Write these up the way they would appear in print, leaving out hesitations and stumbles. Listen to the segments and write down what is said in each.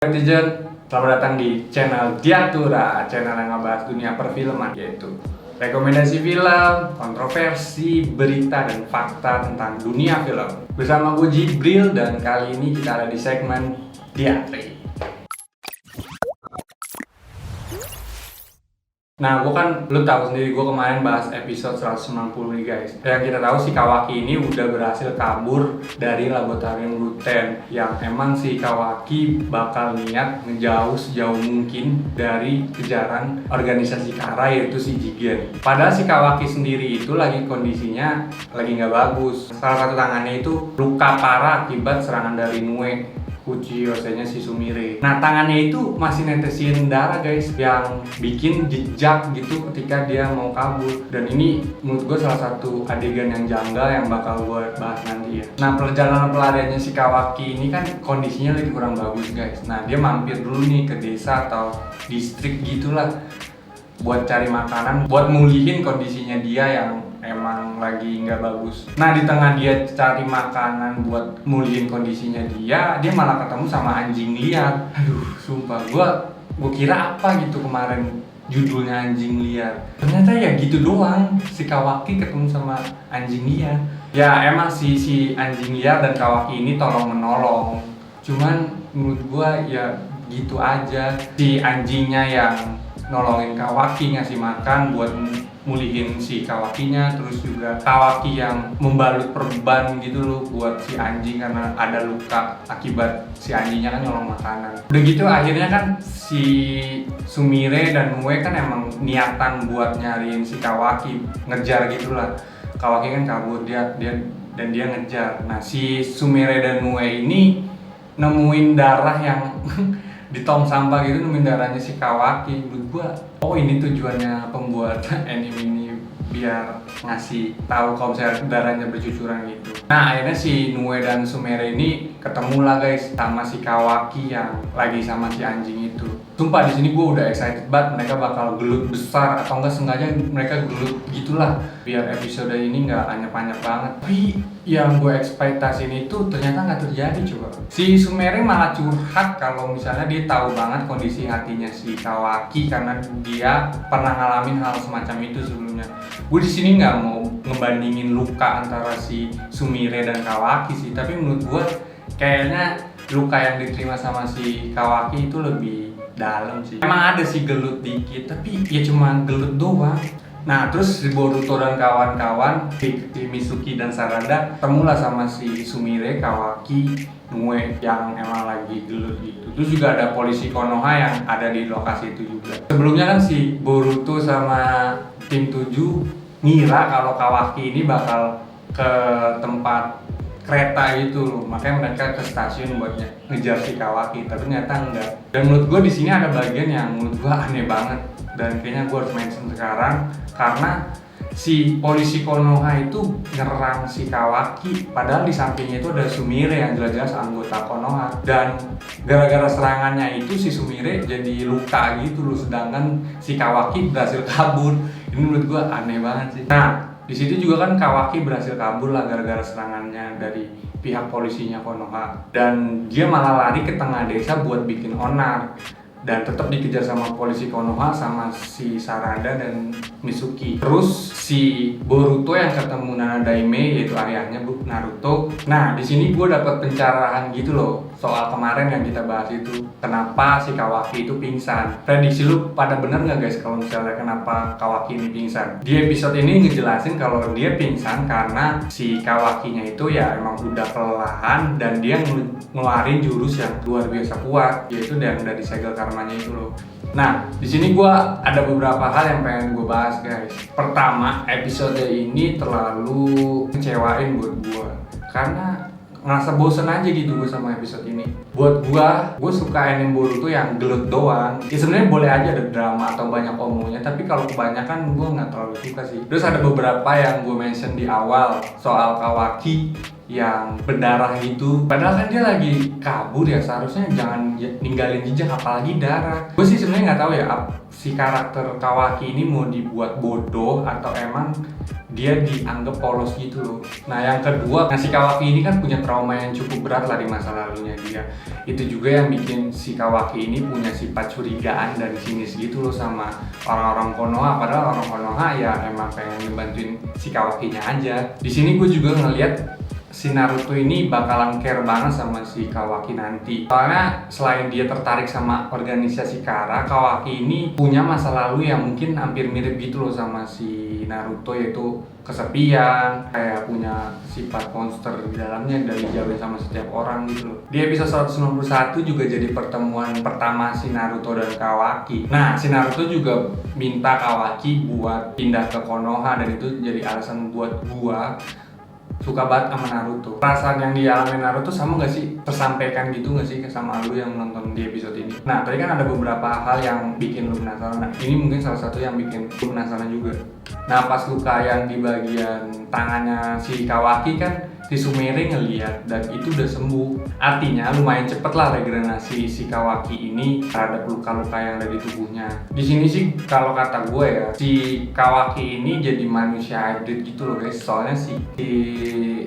Netizen, selamat datang di channel Diatura, channel yang ngebahas dunia perfilman, yaitu rekomendasi film, kontroversi, berita, dan fakta tentang dunia film. Bersama gue Jibril, dan kali ini kita ada di segmen Diatri. Nah, lu tahu sendiri, gue kemarin bahas episode 190 nih guys. Yang kita tahu si Kawaki ini udah berhasil kabur dari laboratorium gluten. Yang emang si Kawaki bakal niat ngejauh sejauh mungkin dari kejaran organisasi Kara, yaitu si Jigen. Padahal si Kawaki sendiri itu lagi kondisinya lagi nggak bagus. Salah satu tangannya itu luka parah akibat serangan dari Nue Kuchiyose-nya si Sumire. Nah, tangannya itu masih netesin darah guys, yang bikin jejak gitu ketika dia mau kabur. Dan ini menurut gue salah satu adegan yang janggal yang bakal gue bahas nanti ya. Nah, perjalanan pelariannya si Kawaki ini kan kondisinya lagi kurang bagus guys. Nah, dia mampir dulu nih ke desa atau distrik gitulah buat cari makanan, buat mulihin kondisinya dia yang emang lagi nggak bagus. Nah, di tengah dia cari makanan buat mulihin kondisinya dia malah ketemu sama anjing liar. Aduh, sumpah gua kira apa gitu kemarin judulnya anjing liar. Ternyata ya gitu doang, si Kawaki ketemu sama anjing liar. Ya emang si anjing liar dan Kawaki ini tolong menolong. Cuman menurut gua ya gitu aja. Si anjingnya yang nolongin Kawaki, ngasih makan buat mulihin si Kawakinya, terus juga Kawaki yang membalut perban gitu loh buat si anjing karena ada luka akibat si anjingnya kan nyolong makanan. Udah gitu akhirnya kan si Sumire dan Nue kan emang niatan buat nyariin si Kawaki, ngejar gitulah. Kawaki kan kabur, dia ngejar. Nah, si Sumire dan Nue ini nemuin darah yang di tong sampah gitu, nemuin darahnya si Kawaki. Menurut gua, oh ini tujuannya pembuat anime ini, biar ngasih tahu kalau misalnya darahnya bercucuran gitu. Nah, akhirnya si Nue dan Sumire ini ketemu lah guys sama si Kawaki yang lagi sama si anjing itu. Sumpah di sini gue udah excited banget, mereka bakal gelut besar atau enggak sengaja mereka gelut gitulah biar episode ini nggak anyap-anyap banget. Tapi yang gue ekspektasiin itu ternyata nggak terjadi coba. Si Sumire malah curhat kalau misalnya dia tahu banget kondisi hatinya si Kawaki karena dia pernah ngalamin hal semacam itu sebelumnya. Gue di sini nggak mau ngebandingin luka antara si Sumire dan Kawaki sih, tapi menurut gue kayaknya luka yang diterima sama si Kawaki itu lebih dalam sih. Emang ada sih gelut dikit, tapi ya cuma gelut doang. Nah, terus si Boruto dan kawan-kawan, si Mitsuki dan Sarada temulah sama si Sumire, Kawaki, Nue yang emang lagi gelut gitu. Terus juga ada polisi Konoha yang ada di lokasi itu juga. Sebelumnya kan si Boruto sama tim 7 ngira kalau Kawaki ini bakal ke tempat kereta gitu loh, makanya mereka ke stasiun buat ngejar si Kawaki, tapi ternyata enggak. Dan menurut gue di sini ada bagian yang menurut gue aneh banget, dan kayaknya gue harus mention sekarang karena si polisi Konoha itu nyerang si Kawaki, padahal di sampingnya itu ada Sumire yang jelas-jelas anggota Konoha, dan gara-gara serangannya itu si Sumire jadi luka gitu loh, sedangkan si Kawaki berhasil kabur. Ini menurut gue aneh banget sih. Nah, di situ juga kan Kawaki berhasil kabur lah gara-gara serangannya dari pihak polisinya Konoha, dan dia malah lari ke tengah desa buat bikin onar, dan tetap dikejar sama polisi Konoha sama si Sarada dan Mitsuki. Terus si Boruto yang ketemu Nanadaime, yaitu ayahnya Naruto. Nah, di sini gue dapat pencerahan gitu loh soal kemarin yang kita bahas itu, kenapa si Kawaki itu pingsan. Prediksi lu pada bener nggak guys kalau misalnya kenapa Kawaki ini pingsan? Di episode ini ngejelasin kalau dia pingsan karena si Kawakinya itu ya emang udah kelelahan dan dia ngeluarin jurus yang luar biasa kuat, yaitu yang dari segel karmanya itu loh. Nah, di sini gue ada beberapa hal yang pengen gue bahas guys. Pertama, episode ini terlalu kecewain buat gue karena ngerasa bosen aja gitu gue sama episode ini. Buat gue suka anime Boruto yang gelut doang. Ya sebenarnya boleh aja ada drama atau banyak omongnya, tapi kalau kebanyakan gue nggak terlalu suka sih. Terus ada beberapa yang gue mention di awal soal Kawaki yang berdarah gitu. Padahal kan dia lagi kabur ya, seharusnya jangan ninggalin jejak apalagi darah. Gue sih sebenarnya nggak tahu ya si karakter Kawaki ini mau dibuat bodoh atau emang dia dianggap polos gitu loh. Nah yang kedua, si Kawaki ini kan punya trauma yang cukup berat lah di masa lalunya dia. Itu juga yang bikin si Kawaki ini punya sifat curigaan dan sinis gitu loh sama orang-orang Konoha. Padahal orang Konoha ya emang pengen ngebantuin si Kawakinya aja. Di sini gue juga ngeliat si Naruto ini bakalan care banget sama si Kawaki nanti. Soalnya selain dia tertarik sama organisasi Kara, Kawaki ini punya masa lalu yang mungkin hampir mirip gitu loh sama si Naruto, yaitu kesepian, kayak punya sifat monster di dalamnya dan dijauhin sama setiap orang gitu loh. Di episode 191 juga jadi pertemuan pertama si Naruto dan Kawaki. Nah, si Naruto juga minta Kawaki buat pindah ke Konoha dan itu jadi alasan buat gua suka banget sama Naruto. Perasaan yang dialami Naruto sama gak sih? Tersampaikan gitu gak sih sama lu yang nonton di episode ini? Nah, tadi kan ada beberapa hal yang bikin lu penasaran. Nah, ini mungkin salah satu yang bikin lu penasaran juga. Nah, pas luka yang di bagian tangannya si Kawaki kan si Sumire ngeliat dan itu udah sembuh. Artinya lumayan cepet lah regenerasi si Kawaki ini terhadap luka-luka yang ada di tubuhnya. Di sini sih kalau kata gue ya, si Kawaki ini jadi manusia hybrid gitu loh guys. Soalnya si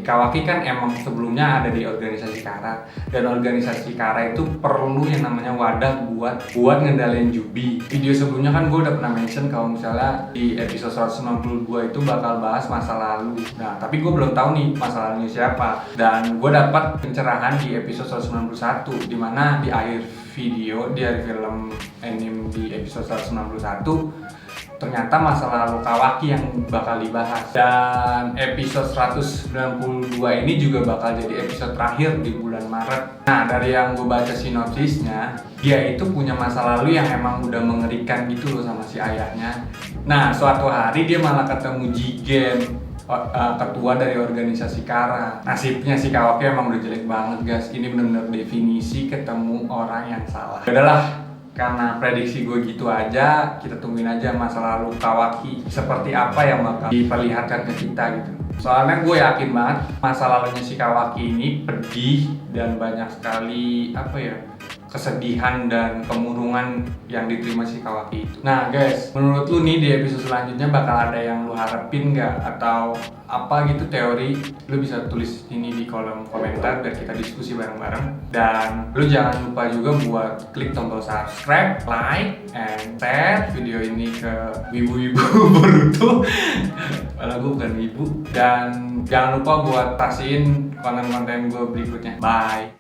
Kawaki kan emang sebelumnya ada di organisasi Kara, dan organisasi Kara itu perlu yang namanya wadah buat ngendalin Jubi. Video sebelumnya kan gue udah pernah mention kalau misalnya di episode 192 itu bakal bahas masa lalu. Nah, tapi gue belum tahu nih masa lalunya siapa, dan gue dapat pencerahan di episode 191 dimana di akhir video, di akhir film anime di episode 191 ternyata masa lalu Kawaki yang bakal dibahas. Dan episode 192 ini juga bakal jadi episode terakhir di bulan Maret. Nah, dari yang gue baca sinopsisnya, dia itu punya masa lalu yang emang udah mengerikan gitu loh sama si ayahnya. Nah, suatu hari dia malah ketemu Jigen, ketua dari organisasi Kara. Nasibnya si Kawaki emang udah jelek banget guys. Ini bener-bener definisi ketemu orang yang salah. Udahlah, karena prediksi gue gitu aja, kita tungguin aja masa lalu Kawaki seperti apa yang bakal diperlihatkan ke kita gitu. Soalnya gue yakin banget masa lalunya si Kawaki ini pedih dan banyak sekali kesedihan dan kemurungan yang diterima si Kawaki itu. Nah guys, menurut lu nih di episode selanjutnya bakal ada yang lu harapin gak? Atau apa gitu teori? Lu bisa tulis ini di kolom komentar biar kita diskusi bareng-bareng. Dan lu jangan lupa juga buat klik tombol subscribe, like, and share video ini ke wibu-wibu Boruto. Padahal gue bukan wibu. Dan jangan lupa buat pastiin konten-konten gue berikutnya. Bye!